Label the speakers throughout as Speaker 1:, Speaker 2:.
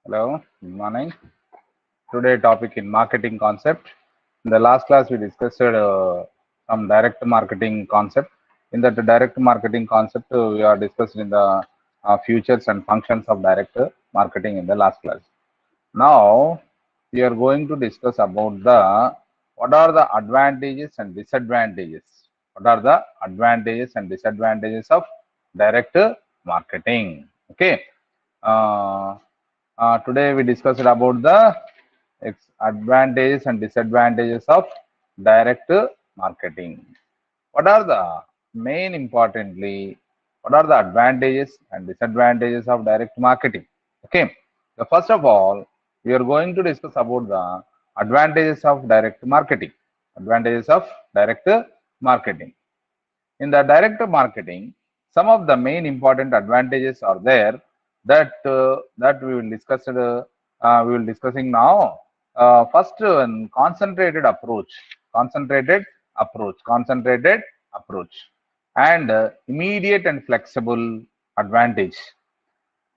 Speaker 1: Hello, good morning. Today topic in marketing concept. In the last class we discussed some direct marketing concept. In that direct marketing concept we are discussed in the features and functions of direct marketing in the last class. Now we are going to discuss about the what are the advantages and disadvantages. What are the advantages and disadvantages of direct marketing? Okay. Uh, Today we discussed about the advantages and disadvantages of direct marketing. What are the main importantly, what are the advantages and disadvantages of direct marketing? Okay. So first of all, we are going to discuss about the advantages of direct marketing. Advantages of direct marketing. In the direct marketing, some of the main important advantages are there that we will discuss. We will discussing now. First, concentrated approach, concentrated concentrated approach, and immediate and flexible advantage.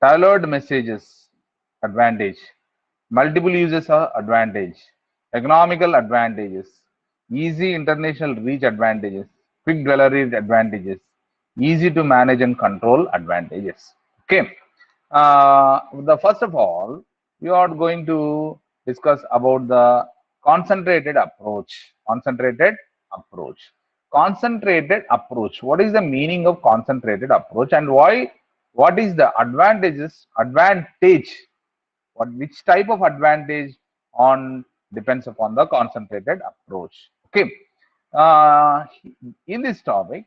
Speaker 1: Tailored messages advantage, multiple uses are advantage, economical advantages, easy international reach advantages, quick delivery advantages, easy to manage and control advantages. Okay. The first of all, we are going to discuss about the concentrated approach. Concentrated approach. Concentrated approach. What is the meaning of concentrated approach and why? What is the advantages? Advantage. What which type of advantage on depends upon the concentrated approach. Okay. Uh, in this topic,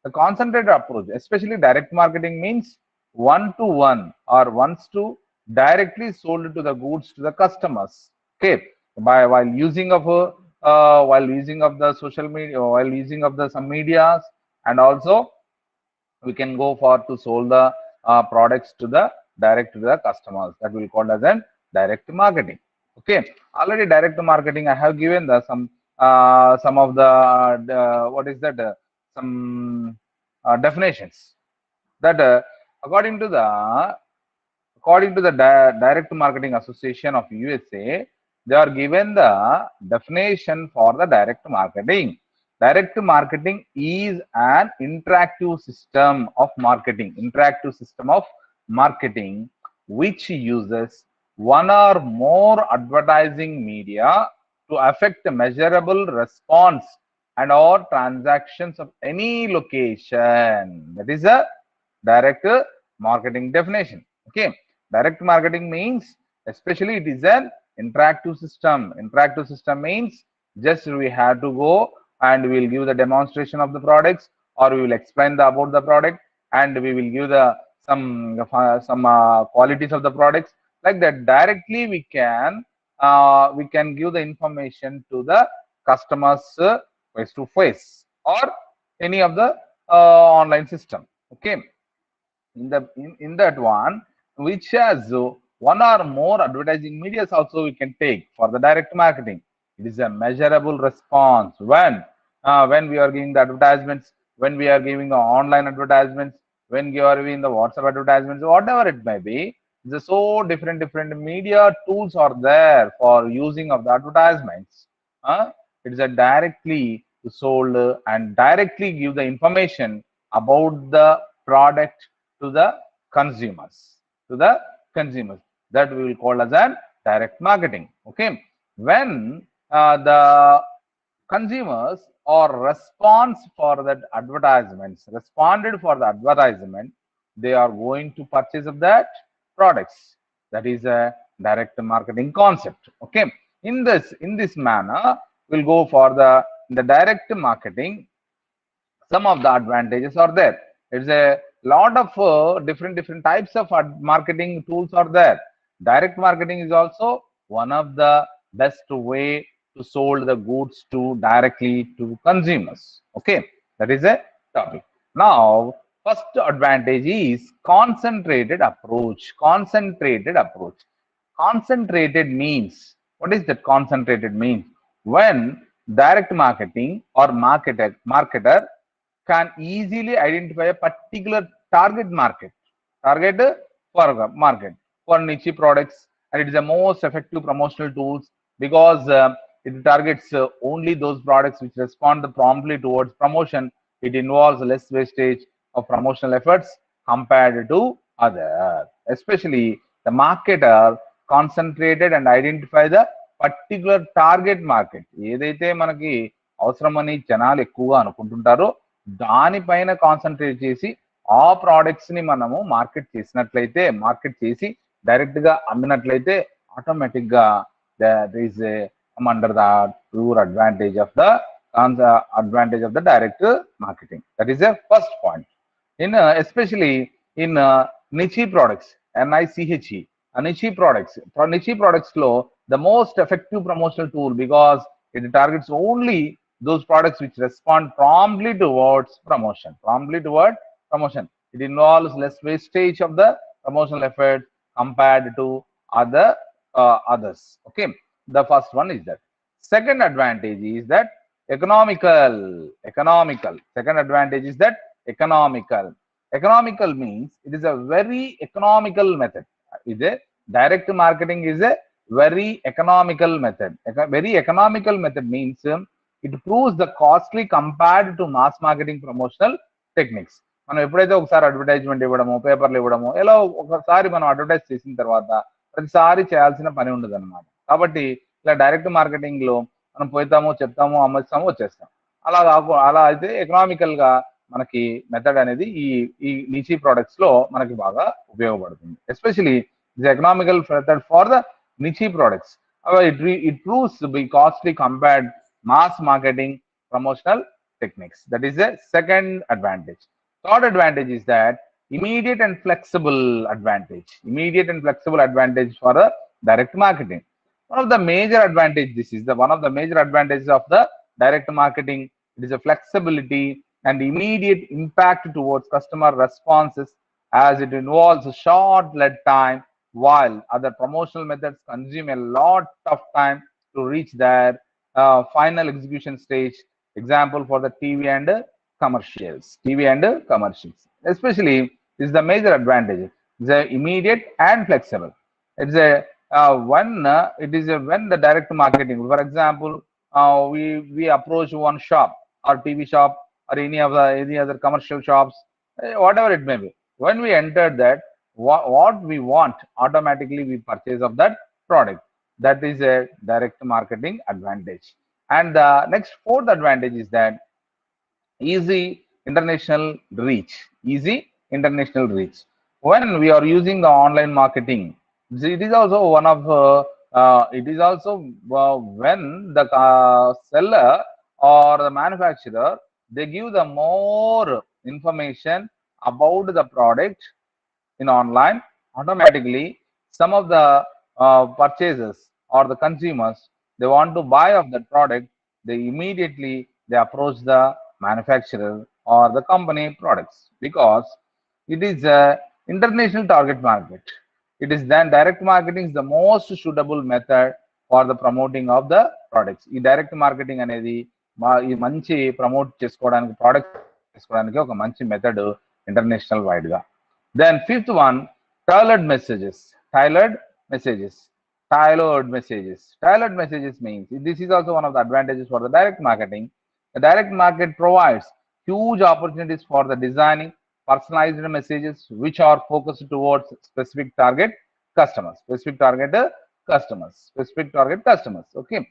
Speaker 1: the concentrated approach, especially direct marketing, means one to one or once to directly sold to the goods to the customers. Okay, by while using of the social media, while using of the some medias, and also we can go for to sold the products to the direct to the customers. That will called as an direct marketing. Okay, already direct marketing I have given the some of the what is that some definitions that according to the Direct Marketing Association of USA, they are given the definition for the direct marketing. Direct marketing is an interactive system of marketing, which uses one or more advertising media to affect a measurable response and or transactions of any location. That is a direct marketing definition. Okay, direct marketing means especially it is an interactive system. Interactive system means just we have to go and we will give the demonstration of the products, or we will explain about the product, and we will give the some qualities of the products. Like that, directly we can give the information to the customers face to face or any of the online system. Okay, in that one which has one or more advertising medias also we can take for the direct marketing. It is a measurable response when we are giving the advertisements, when we are giving the online advertisements, when you are giving the WhatsApp advertisements, whatever it may be. The so different media tools are there for using of the advertisements. It is a directly sold and directly give the information about the product to the consumers that we will call as an direct marketing. Okay, when the consumers or response for that advertisements responded for the advertisement, they are going to purchase of that products. That is a direct marketing concept. Okay, in this manner we'll go for the direct marketing. Some of the advantages are there. It's a lot of different types of marketing tools are there. Direct marketing is also one of the best way to sold the goods to directly to consumers. Okay, that is a topic. Now, first advantage is concentrated approach. Concentrated means, what is that concentrated means? When direct marketing or marketer can easily identify a particular target market for niche products and it is the most effective promotional tools because it targets only those products which respond promptly towards promotion. It involves less wastage of promotional efforts compared to other. Especially the marketer concentrated and identify the particular target market. ఏదైతే మనకి అవసరమని జనాలు ఎక్కువగా అనుకుంటుంటారో దానిపైన concentrate చేసి ఆ products ని మనము మార్కెట్ చేసినట్లయితే, మార్కెట్ చేసి డైరెక్ట్ గా అమ్మినట్లయితే ఆటోమేటిక్ గా that is under the pure advantage of the direct marketing. That is the first point. In especially in niche products, NICHE, niche products flow the most effective promotional tool because it targets only those products which respond promptly towards promotion. It involves less wastage of the promotional effort compared to others. Okay, the first one is that. Second advantage is that economical. Second advantage is that economical. Economical means it is a very economical method. Is a direct marketing is a very economical method. Very economical method means it proves the costly compared to mass marketing promotional techniques. మనం ఎప్పుడైతే ఒకసారి advertisement ఇవ్వడము, పేపర్లు ఇవ్వడము, ఎలా ఒకసారి మనం advertise చేసిన తర్వాత ప్రతిసారి చేయాల్సిన పని ఉండదు అనమాట. కాబట్టి ఇలా డైరెక్ట్ మార్కెటింగ్ లో మనం పోతాము, చెప్తాము, అమ్మేస్తాము, వచ్చేస్తాం. అలా అయితే ఎకనామికల్ గా మనకి మెథడ్ అనేది ఈ నిచీ ప్రొడక్ట్స్ లో మనకి బాగా ఉపయోగపడుతుంది. Especially this economical method for the niche products. It proves to be costly compared mass marketing promotional techniques. That is the second advantage. Third advantage is that immediate and flexible advantage. Immediate and flexible advantage for the direct marketing. One of the major advantages one of the major advantages of the direct marketing. It is a flexibility and immediate impact towards customer responses as it involves a short lead time, while other promotional methods consume a lot of time to reach their final execution stage. Example for the TV and commercials. Especially this is the major advantage. It's a immediate and flexible. It's a when the direct marketing, for example, we approach one shop or TV shop or any other commercial shops, whatever it may be. When we enter that, what we want, automatically we purchase of that product. That is a direct marketing advantage. And the next fourth advantage is that easy international reach. When we are using the online marketing, it is also one of when the seller or the manufacturer, they give the more information about the product in online. Automatically some of the purchasers or the consumers, they want to buy of that product, they immediately they approach the manufacturer or the company products because it is a international target market. It is then direct marketing is the most suitable method for the promoting of the products. ఈ direct marketing అనేది ఈ మంచి promote చేసుకోవడానికి, product చేసుకోవడానికి ఒక మంచి method international wide గా. Then fifth one, tailored messages. Tailored messages means this is also one of the advantages for the direct marketing. The direct market provides huge opportunities for the designing personalized messages which are focused towards specific target customers. Okay,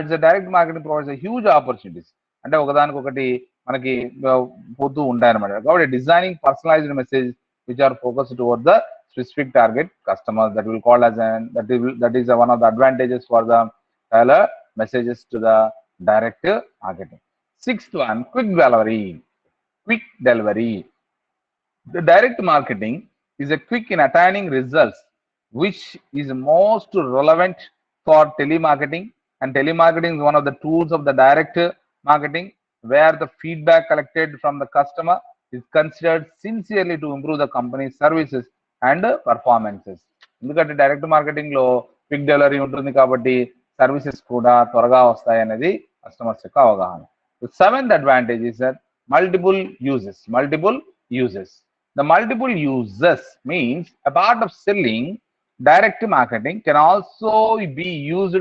Speaker 1: it's a direct marketing provides a huge opportunities. అంటే ఒకదానికొకటి మనకి పోతూ ఉంటాయన్నమాట. కాబట్టి designing personalised message which are focused towards the specific target customers, that will call as that is one of the advantages for the tailored messages to the direct marketing. Sixth one, quick delivery. The direct marketing is a quick in attaining results, which is most relevant for telemarketing. And telemarketing is one of the tools of the direct marketing, where the feedback collected from the customer is considered sincerely to improve the company's services and performances. ఎందుకంటే direct marketing లో quick delivery ఉంటుంది కాబట్టి services కూడా త్వరగా వస్తాయి అనేది customers యొక్క అవగాహన. The seventh advantage is that multiple uses. The multiple uses means a part of selling Direct marketing can also be used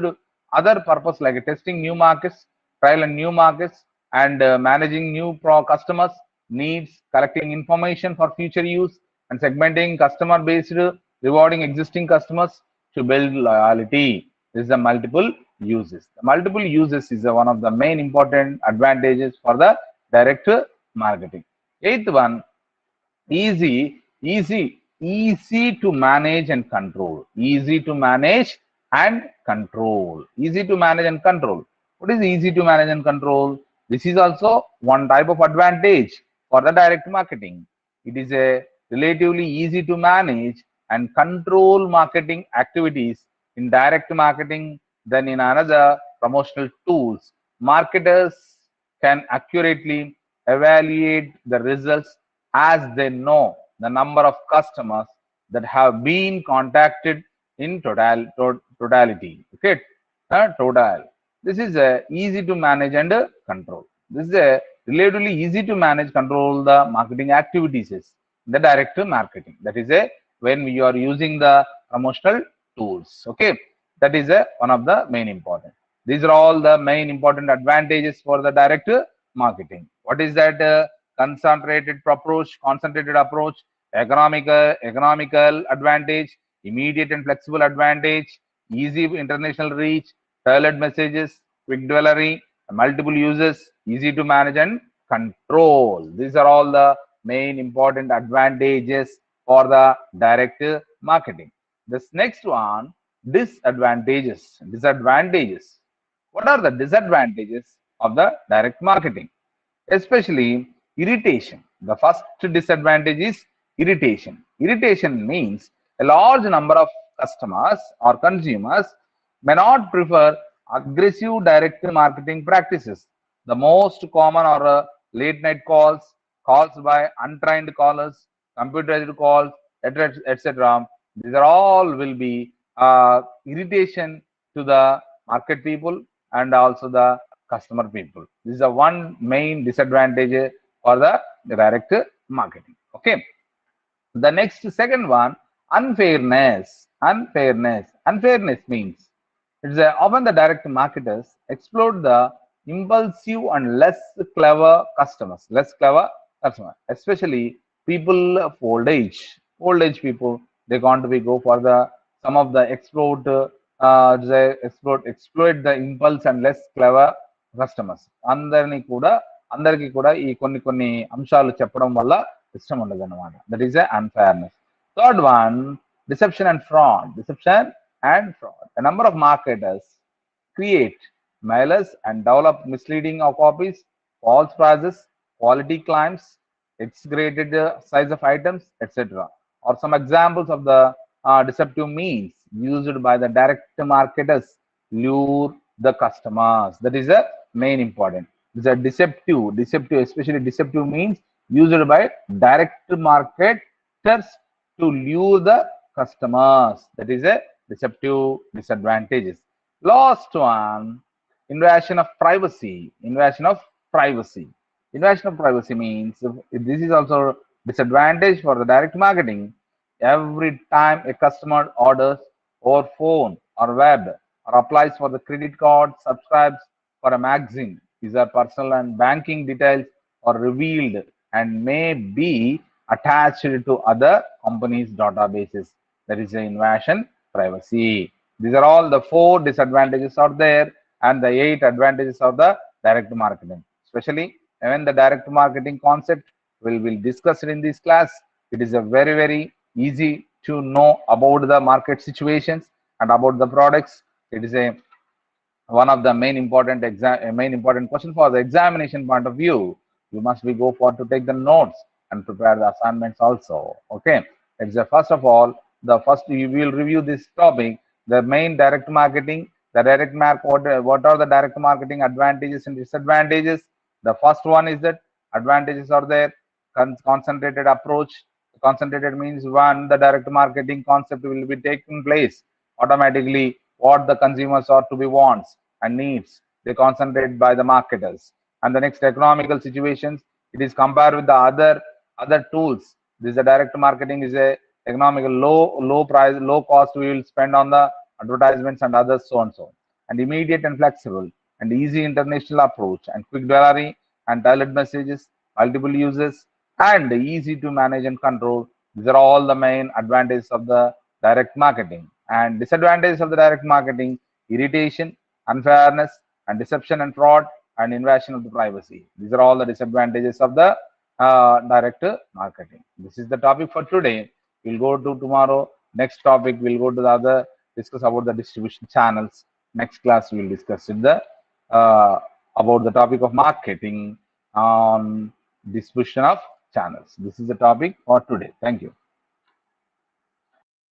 Speaker 1: other purpose like testing new markets, trial and new markets, and managing new customers needs, collecting information for future use, and segmenting customer based, rewarding existing customers to build loyalty. This is the multiple uses. The multiple uses is one of the main important advantages for the direct marketing. Eighth one, easy to manage and control. Easy to manage and control. Easy to manage and control. What is easy to manage and control? This is also one type of advantage for the direct marketing. It is a relatively easy to manage and control marketing activities in direct marketing than in another promotional tools. Marketers can accurately evaluate the results as they know the number of customers that have been contacted in totality. Okay, total. This is easy to manage and control. This is relatively easy to manage, control the marketing activities is the direct marketing. That is when we are using the promotional tools. Okay, that is one of the main important. These are all the main important advantages for the direct marketing. What is that? Concentrated approach, economical advantage, immediate and flexible advantage, easy international reach, tailored messages, quick delivery, multiple users, easy to manage and control. These are all the main important advantages for the direct marketing. This next one, disadvantages. Disadvantages. What are the disadvantages of the direct marketing? Especially irritation. The first disadvantage is irritation. Irritation means a large number of customers or consumers may not prefer aggressive direct marketing practices. The most common are late night calls, calls by untrained callers, computerized calls, etc. These are all will be irritation to the market people and also the customer people. This is a one main disadvantage for the direct marketing. Okay. The next second one, unfairness. Unfairness means it's often the direct marketers exploit the impulsive and less clever customers. Especially people of old age. Old age people, they want to be go for the some of the exploit the impulse and less clever customers అందరికీ కూడా ఈ కొన్ని అంశాలు చెప్పడం వల్ల ఇష్టం ఉండదు అనమాట. That is unfairness. Third one, deception and fraud. A number of marketers create mailers and develop misleading copies, false prices, quality claims, exaggerated size of items, etc. Or some examples of the deceptive means used by the direct marketers lure the customers. That is a main important. This is deceptive, especially deceptive means used by direct marketers to lure the customers. That is a deceptive disadvantages. Last one, invasion of privacy. Invasion of privacy means this is also disadvantage for the direct marketing. Every time a customer orders over phone or web or applies for the credit card, subscribes for a magazine, his or personal and banking details are revealed and may be attached to other companies' databases. That is the invasion privacy. These are all the 4 disadvantages out there and the 8 advantages of the direct marketing. Especially when the direct marketing concept will be discussed in this class, it is a very easy to know about the market situations and about the products. It is a one of the main important question for the examination point of view. You must be go for to take the notes and prepare the assignments also. Okay, it's the first of all, the first you will review this topic, the main direct marketing, the what are the direct marketing advantages and disadvantages. The first one is that advantages are there. Concentrated approach. Concentrated means one, the direct marketing concept will be taking place automatically. What the consumers are to be wants and needs, they concentrate by the marketers. And the next, economical situations, it is compared with the other tools. This is a direct marketing is a economical, low price, low cost we will spend on the advertisements and others, so and so. And immediate and flexible and easy international approach and quick delivery and tailored messages, multiple uses, and easy to manage and control. These are all the main advantages of the direct marketing. And disadvantages of the direct marketing: irritation, unfairness, and deception and fraud, and invasion of the privacy. These are all the disadvantages of the direct marketing. This is the topic for today. We'll go to tomorrow. Next topic, we'll go to the other, discuss about the distribution channels. Next class, we'll discuss the about the topic of marketing on distribution of channels. This is the topic for today. Thank you.